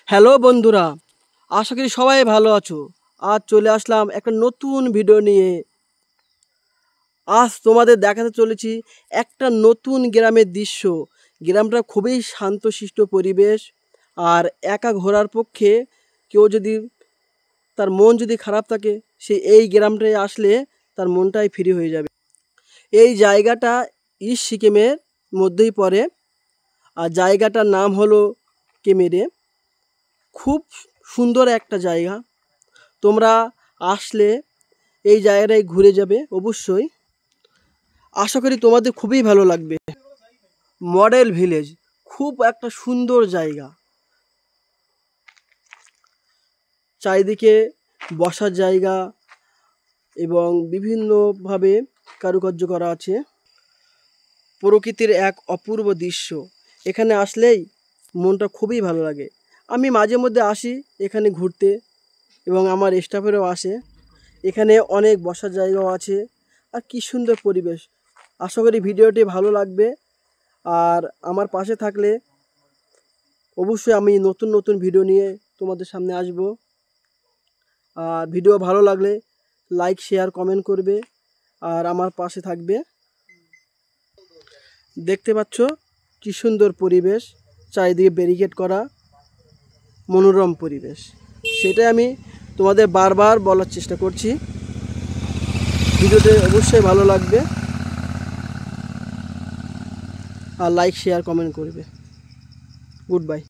Hello বন্ধুরা, আশা করি সবাই ভালো আছো। আজ চলে আসলাম একটা নতুন ভিডিও নিয়ে। আজ তোমাদের দেখাতে চলেছি একটা নতুন গ্রামের দৃশ্য। গ্রামটা খুবই শান্তশিষ্ট পরিবেশ, আর একা ঘোরার পক্ষে কেউ যদি তার মন যদি খারাপ থাকে, সে এই গ্রামটায় আসলে তার মনটাই ফ্রি হয়ে যাবে। এই জায়গাটা ইস্ট সিকিমের মধ্যেই পড়ে, আর জায়গাটার নাম হলো কেমেরে। খুব সুন্দর একটা জায়গা। তোমরা আসলে এই জায়গাটায় ঘুরে যাবে অবশ্যই। আশা করি তোমাদের খুবই ভালো লাগবে। মডেল ভিলেজ খুব একটা সুন্দর জায়গা। চারিদিকে বসার জায়গা এবং বিভিন্নভাবে কারুকার্য করা আছে। প্রকৃতির এক অপূর্ব দৃশ্য। এখানে আসলেই মনটা খুবই ভালো লাগে। আমি মাঝে মধ্যে আসি এখানে ঘুরতে, এবং আমার স্টাফেরও আসে। এখানে অনেক বসার জায়গাও আছে, আর কি সুন্দর পরিবেশ। আশা করি ভিডিওটি ভালো লাগবে, আর আমার পাশে থাকলে অবশ্যই আমি নতুন নতুন ভিডিও নিয়ে তোমাদের সামনে আসব। আর ভিডিও ভালো লাগলে লাইক, শেয়ার, কমেন্ট করবে, আর আমার পাশে থাকবে। দেখতে পাচ্ছ কি সুন্দর পরিবেশ, চারিদিকে ব্যারিকেড করা, মনোরম পরিবেশ। সেটাই আমি তোমাদের বারবার বলার চেষ্টা করছি। ভিডিওটি অবশ্যই ভালো লাগবে, আর লাইক, শেয়ার, কমেন্ট করবে। Good bye.